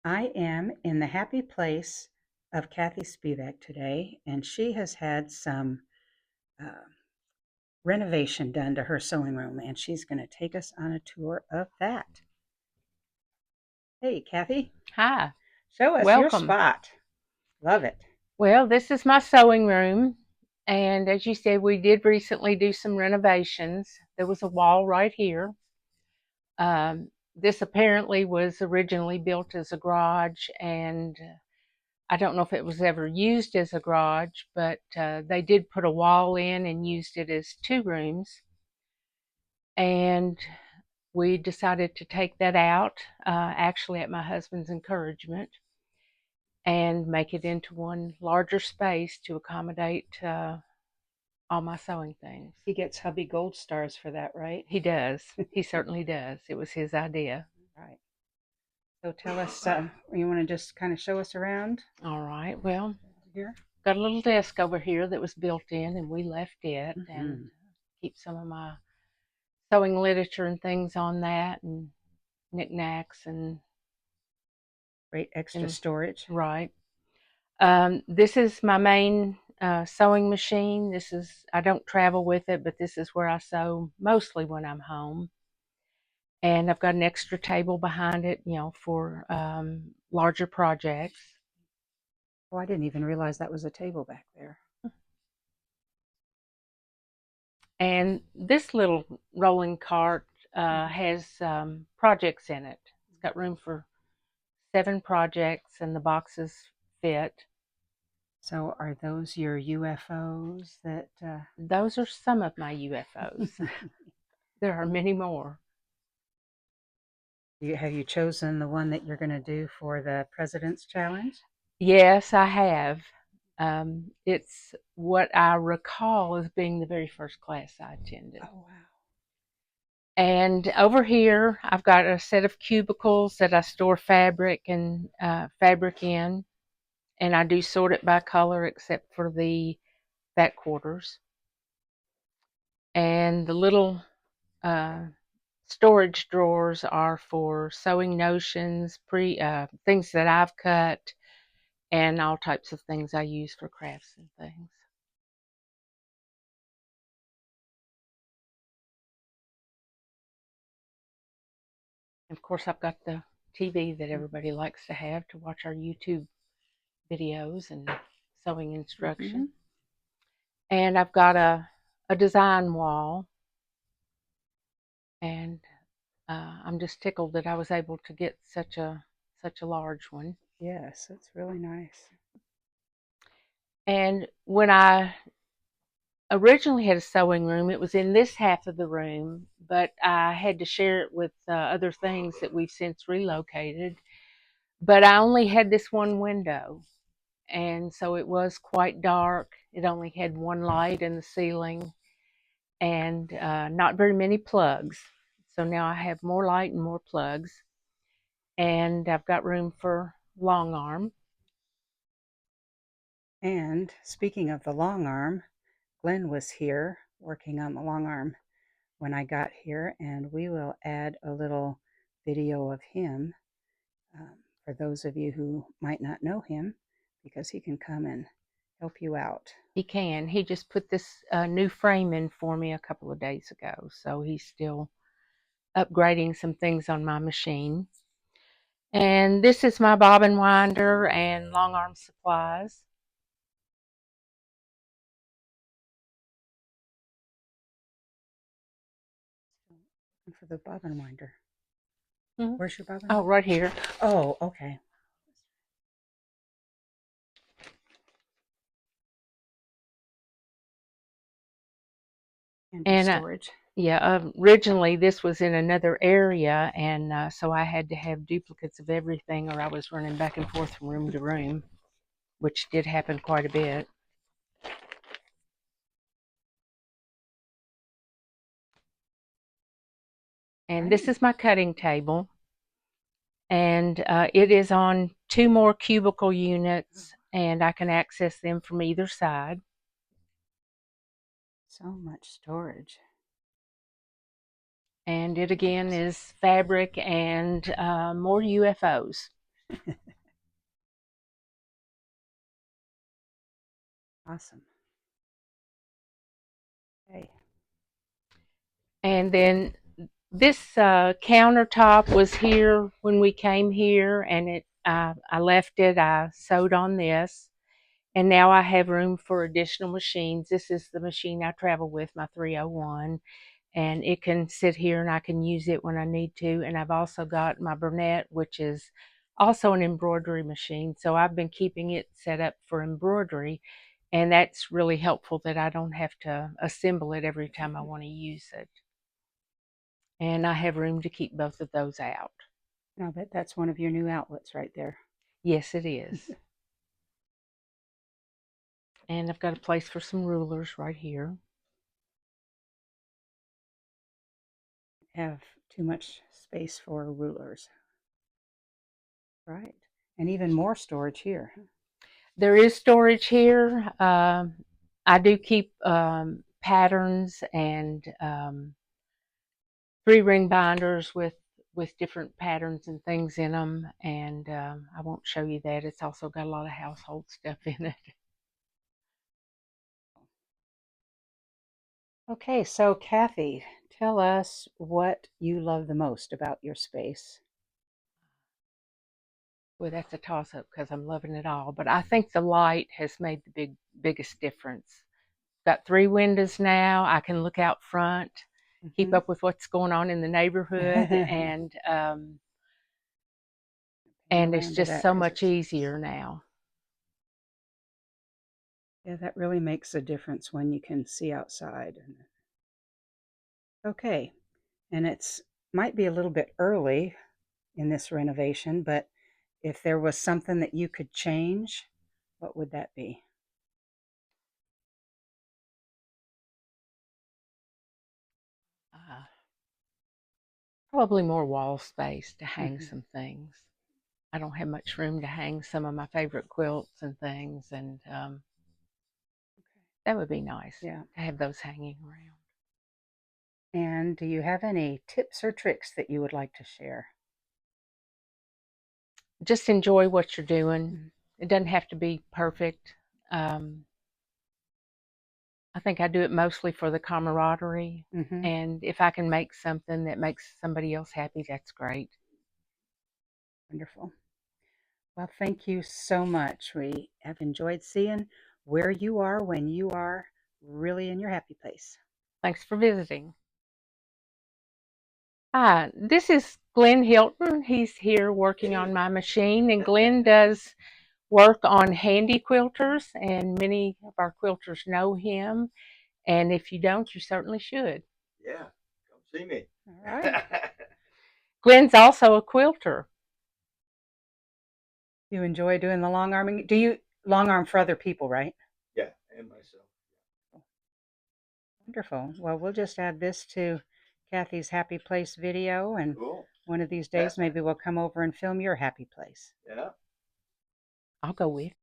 I am in the happy place of Kathy Speevak today, and she has had some uh, renovation done to her sewing room, and she's going to take us on a tour of that. Hey, Kathy, Hi, show us your welcome. spot. Love it. Well, this is my sewing room, and as you said, we did recently do some renovations. There was a wall right here. This apparently was originally built as a garage, and I don't know if it was ever used as a garage, but they did put a wall in and used it as two rooms. And we decided to take that out, actually at my husband's encouragement, and make it into one larger space to accommodate all my sewing things. He gets hubby gold stars for that, right? He does. He certainly does. It was his idea. Right. So tell us, you want to just kind of show us around All right. Well, here? got a little desk over here that was built in, and we left it and Mm-hmm. keep some of my sewing literature and things on that, and knickknacks Great extra and storage. right. This is my main sewing machine. I don't travel with it, but this is where I sew mostly when I'm home. And I've got an extra table behind it, for larger projects. Oh, I didn't even realize that was a table back there. And this little rolling cart has projects in it. It's got room for 7 projects, and the boxes fit. So are those your UFOs that Those are some of my UFOs. There are many more. have you chosen the one that you're going to do for the President's Challenge? Yes, I have. It's what I recall as being the very first class I attended. Oh, wow. And over here, I've got a set of cubicles that I store fabric in, and I do sort it by color except for the back quarters. And the little uh, storage drawers are for sewing notions, things that I've cut, and all types of things I use for crafts and things. Of course, I've got the TV that everybody likes to have to watch our YouTube videos and sewing Mm-hmm. instruction. And I've got a design wall, and I'm just tickled that I was able to get such a large one. Yes, it's really nice. And when I originally had a sewing room, it was in this half of the room, but I had to share it with other things that we've since relocated. But I only had this one window, and so it was quite dark. It only had one light in the ceiling, and not very many plugs. So now I have more light and more plugs, and I've got room for long arm. And speaking of the long arm, Glenn was here working on the long arm when I got here, and we will add a little video of him for those of you who might not know him, because he can come and help you out. He can. He just put this new frame in for me a couple of days ago, so he's still upgrading some things on my machine. And this is my bobbin winder and long arm supplies. And for the bobbin winder. Mhm. Where's your bobbin Oh, winder? right here. Oh, okay. And your And storage. yeah, originally this was in another area, and so I had to have duplicates of everything, or I was running back and forth from room to room, which did happen quite a bit. And this Right. is my cutting table, and it is on 2 more cubicle units, and I can access them from either side. So much storage. And it again is fabric and more UFOs. Awesome. Okay. And then this countertop was here when we came here, and I left it. I sewed on this, and now I have room for additional machines. This is the machine I travel with, my 301, and it can sit here and I can use it when I need to. And I've also got my Burnett, which is also an embroidery machine. So I've been keeping it set up for embroidery, and that's really helpful that I don't have to assemble it every time I want to use it. And I have room to keep both of those out. I bet that's one of your new outlets right there. Yes, it is. And I've got a place for some rulers right here. Have too much space for rulers. Right. And even more storage here. There is storage here. I do keep patterns and 3-ring binders with different patterns and things in them, and I won't show you that. It's also got a lot of household stuff in it. Okay, so Kathy, tell us what you love the most about your space. Well, that's a toss up because I'm loving it all, but I think the light has made the biggest difference. Got 3 windows now. I can look out front, keep Mm-hmm. up with what's going on in the neighborhood, Pan and it's around to just that so because much it's, easier now. yeah, that really makes a difference when you can see outside. Okay, and it's might be a little bit early in this renovation, but if there was something that you could change, what would that be? Uh, Probably more wall space to hang Mm-hmm. some things. I don't have much room to hang some of my favorite quilts and things, and that would be nice Yeah. to have those hanging around. And do you have any tips or tricks that you would like to share? Just enjoy what you're doing. Mm-hmm. It doesn't have to be perfect. Um, I think I do it mostly for the camaraderie, Mm-hmm. and if I can make something that makes somebody else happy, that's great. Wonderful. Well, thank you so much. We have enjoyed seeing where you are when you are really in your happy place. Thanks for visiting. Hi, this is Glenn Hilton. He's here working on my machine, and Glenn does work on handy quilters, and many of our quilters know him. And if you don't, you certainly should. Yeah, come see me. All right. Glenn's also a quilter. You enjoy doing the long arming? Do you long arm for other people, right? Yeah, and myself. Wonderful. Well, we'll just add this to Kathy's happy place video, and Cool. one of these days maybe we'll come over and film your happy place. Yeah. I'll go with.